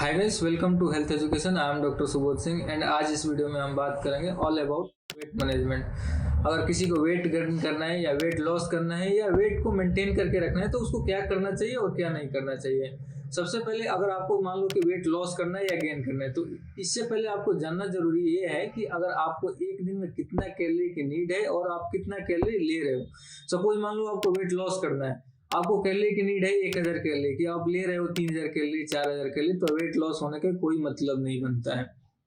Hi guys, welcome to health education. I am doctor Subodh Singh and आज इस video में हम बात करेंगे ऑल अबाउट वेट मैनेजमेंट। अगर किसी को वेट गेन करना है या वेट लॉस करना है या वेट को मेंटेन करके रखना है तो उसको क्या करना चाहिए और क्या नहीं करना चाहिए। सबसे पहले अगर आपको मान लो कि वेट लॉस करना है या गेन करना है तो इससे पहले आपको जानना जरूरी ये है कि अगर आपको एक दिन में कितना कैलोरी की नीड है और आप कितना कैलोरी ले रहे हो। सपोज मान लो आपको वेट लॉस करना है, आपको कैलोरी की नीड है 1000 कैलोरी की, आप ले रहे हो 3000 कैलोरी 4000 कैलोरी, तो वेट लॉस होने का कोई मतलब नहीं बनता है।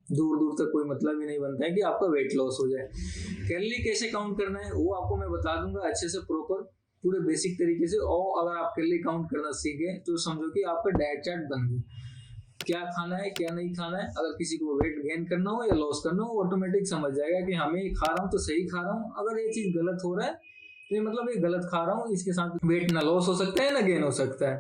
दूर दूर तक कोई मतलब ही नहीं बनता है कि आपका वेट लॉस हो जाए। कैलोरी कैसे काउंट करना है वो आपको मैं बता दूंगा अच्छे से, प्रॉपर पूरे बेसिक तरीके से। और अगर आप कैलोरी काउंट करना सीखे तो समझो कि आपका डाइट चार्ट बन गया, क्या खाना है क्या नहीं खाना है। अगर किसी को वेट गेन करना हो या लॉस करना हो ऑटोमेटिक समझ जाएगा कि हमें खा रहा हूँ तो सही खा रहा हूँ, अगर ये चीज गलत हो रहा है तो ये मतलब ये गलत खा रहा हूँ, इसके साथ वेट ना लॉस हो सकता है ना गेन हो सकता है।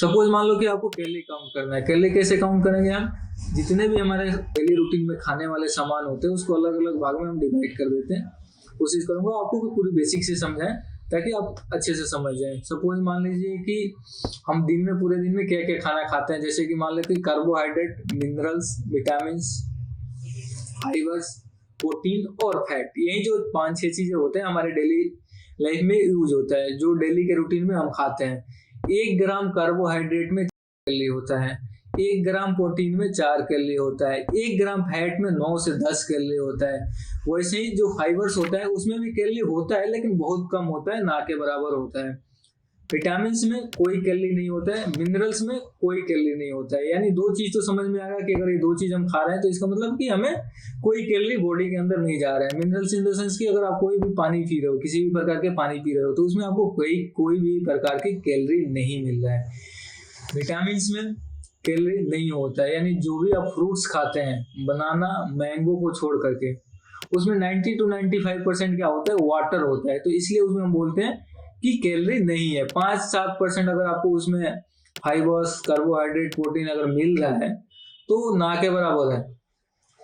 सपोज मान लो कि आपको कैलोरी काउंट करना है। कैलोरी कैसे काउंट करेंगे हम, जितने भी हमारे डेली रूटीन में खाने वाले सामान होते हैं उसको अलग अलग भाग में हम डिवाइड कर देते हैं। कोशिश करूंगा आपको कि पूरी बेसिक से समझाएं ताकि आप अच्छे से समझ जाएं। सपोज मान लीजिए कि हम दिन में पूरे दिन में क्या क्या खाना खाते हैं, जैसे कि मान लेते हैं carbohydrate, minerals, vitamin, fibres, protein और फैट। यही जो 5-6 चीजें होते हैं हमारे डेली लाइफ में यूज होता है, जो डेली के रूटीन में हम खाते हैं। 1 ग्राम कार्बोहाइड्रेट में 4 कैलोरी होता है, 1 ग्राम प्रोटीन में 4 कैलोरी होता है, 1 ग्राम फैट में 9 से 10 कैलोरी होता है। वैसे ही जो फाइबर्स होता है उसमें भी कैलोरी होता है लेकिन बहुत कम होता है, ना के बराबर होता है। विटामिन में कोई कैलोरी नहीं होता है, मिनरल्स में कोई कैलोरी नहीं होता है। यानी 2 चीज तो समझ में आ गया कि अगर ये 2 चीज हम खा रहे हैं तो इसका मतलब कि हमें कोई कैलोरी बॉडी के अंदर नहीं जा रहा है। मिनरल्स इन द सेंस कि अगर आप कोई भी पानी पी रहे हो, किसी भी प्रकार के पानी पी रहे हो, तो उसमें आपको कोई भी प्रकार की कैलोरी नहीं मिल रहा है। विटामिन में कैलोरी नहीं होता है, यानी जो भी आप फ्रूट्स खाते हैं, बनाना मैंगो को छोड़ करके, उसमें 90 to 95% क्या होता है, वाटर होता है। तो इसलिए उसमें हम बोलते हैं कि कैलोरी नहीं है। 5-7% अगर आपको उसमें फाइबर्स, कार्बोहाइड्रेट, प्रोटीन अगर मिल रहा है तो ना के बराबर है।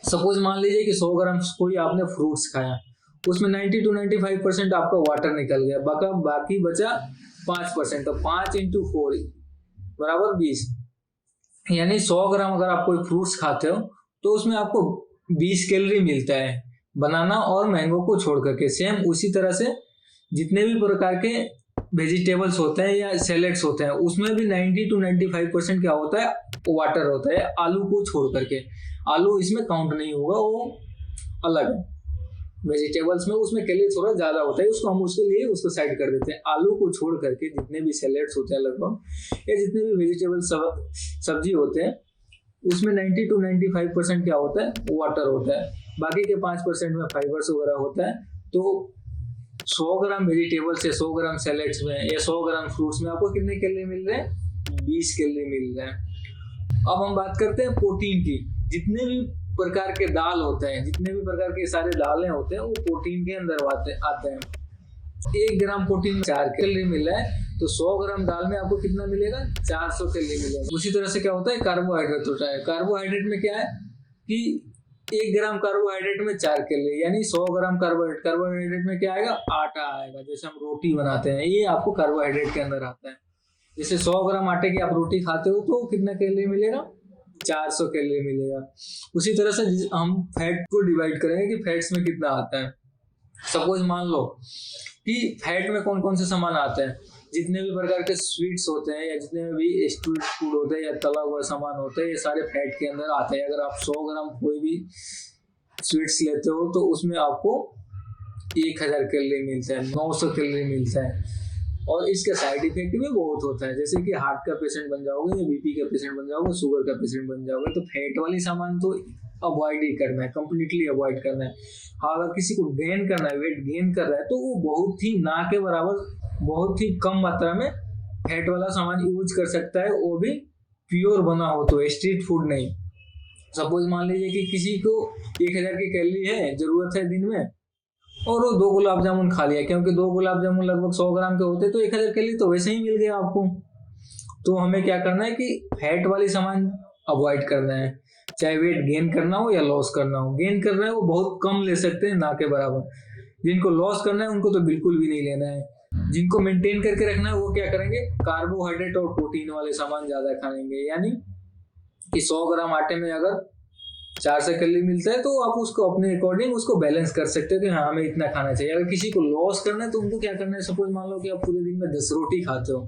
सपोज मान लीजिए कि 100 ग्राम कोई आपने फ्रूट्स खाया, उसमें 90 to 95% आपका वाटर निकल गया, बाकी बचा 5%। तो 5 into 4 बराबर 20, यानी 100 ग्राम अगर आप कोई फ्रूट्स खाते हो तो उसमें आपको 20 कैलोरी मिलता है, बनाना और मैंगो को छोड़ करके। सेम उसी तरह से जितने भी प्रकार के वेजिटेबल्स होते हैं या सैलेड्स होते हैं उसमें भी 90 to 95% क्या होता है, वाटर होता है, आलू को छोड़ करके। आलू इसमें काउंट नहीं होगा, वो अलग है। वेजिटेबल्स में उसमें कैलोरी थोड़ा ज्यादा होता है, उसको हम उसके लिए उसको साइड कर देते हैं। आलू को छोड़ करके जितने भी सैलेड्स होते हैं लगभग, या जितने भी वेजिटेबल सब्जी होते हैं उसमें 90 to 95% क्या होता है, वाटर होता है। बाकी के 5% में फाइबर्स वगैरह होता है। तो 100 ग्राम वेजिटेबल्स या 100 ग्राम सैलेड्स में या 100 ग्राम फ्रूट्स में आपको कितने कैलोरी मिल रहे हैं, 20 कैलोरी मिल रहे हैं। अब हम बात करते हैं प्रोटीन की। जितने भी प्रकार के दाल होते हैं, जितने भी प्रकार के सारे दालें होते हैं वो प्रोटीन के अंदर आते हैं। 1 ग्राम प्रोटीन में 4 कैलोरी मिल रहा है, तो 100 ग्राम दाल में आपको कितना मिलेगा, 400 कैलोरी मिलेगा। उसी तरह से क्या होता है, कार्बोहाइड्रेट होता है। कार्बोहाइड्रेट में क्या है कि 1 ग्राम कार्बोहाइड्रेट में 4 कैलोरी, यानी 100 ग्राम कार्बोहाइड्रेट में क्या आएगा, आटा आएगा। जैसे हम रोटी बनाते हैं, ये आपको कार्बोहाइड्रेट के अंदर आता है। जैसे 100 ग्राम आटे की आप रोटी खाते हो तो कितना कैलोरी मिलेगा, 400 कैलोरी मिलेगा। उसी तरह से हम फैट को डिवाइड करेंगे कि फैट्स में कितना आता है। सपोज मान लो कि फैट में कौन कौन से सामान आते हैं, जितने भी प्रकार के स्वीट्स होते हैं या जितने भी स्ट्रीट फूड होते हैं या तला हुआ सामान होता है, ये सारे फैट के अंदर आते हैं। अगर आप 100 ग्राम कोई भी स्वीट्स लेते हो तो उसमें आपको 1000 कैलोरी मिलता है, 900 कैलोरी मिलता है। और इसका साइड इफेक्ट भी बहुत होता है, जैसे कि हार्ट का पेशेंट बन जाओगे या बीपी का पेशेंट बन जाओगे, शुगर का पेशेंट बन जाओगे, तो फैट वाली सामान तो अवॉइड ही करना है, कंप्लीटली अवॉइड करना है। हाँ, अगर किसी को गेन करना है, वेट गेन कर रहा है, तो वो बहुत ही ना के बराबर, बहुत ही कम मात्रा में फैट वाला सामान यूज कर सकता है, वो भी प्योर बना हो तो, स्ट्रीट फूड नहीं। सपोज मान लीजिए कि किसी को 1000 की कैलोरी है जरूरत है दिन में, और वो 2 गुलाब जामुन खा लिया, क्योंकि 2 गुलाब जामुन लगभग 100 ग्राम के होते, तो 1000 कैलोरी तो वैसे ही मिल गया आपको। तो हमें क्या करना है कि फैट वाली सामान अवॉइड करना है, चाहे वेट गेन करना हो या लॉस करना हो। गेन करना है वो बहुत कम ले सकते हैं, ना के बराबर। जिनको लॉस करना है उनको तो बिल्कुल भी नहीं लेना है। जिनको मेंटेन करके रखना है वो क्या करेंगे, कार्बोहाइड्रेट और प्रोटीन वाले सामान ज्यादा खाएंगे। यानी कि 100 ग्राम आटे में अगर 400 कैलोरी मिलता है तो आप उसको अपने अकॉर्डिंग उसको बैलेंस कर सकते हो कि हाँ हमें इतना खाना चाहिए। अगर किसी को लॉस करना है तो उनको क्या करना है, सपोज मान लो कि आप पूरे दिन में 10 रोटी खाते हो,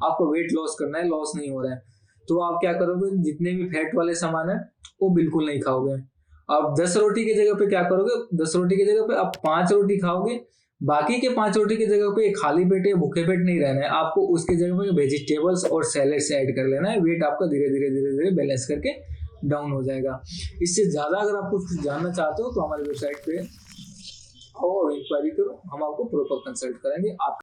आपको वेट लॉस करना है, लॉस नहीं हो रहा है, तो आप क्या करोगे, जितने भी फैट वाले सामान है वो बिल्कुल नहीं खाओगे। आप 10 रोटी की जगह पे क्या करोगे, 10 रोटी की जगह पे आप 5 रोटी खाओगे, बाकी के 5 रोटी की जगह पे खाली पेट या भूखे पेट नहीं रहना है आपको, उसकी जगह पे वेजिटेबल्स और सैलेड्स ऐड कर लेना है। वेट आपका धीरे धीरे बैलेंस करके डाउन हो जाएगा। इससे ज़्यादा अगर आप कुछ जानना चाहते हो तो हमारी वेबसाइट पे आओ और इंक्वायरी करो, हम आपको प्रॉपर कंसल्ट करेंगे। आप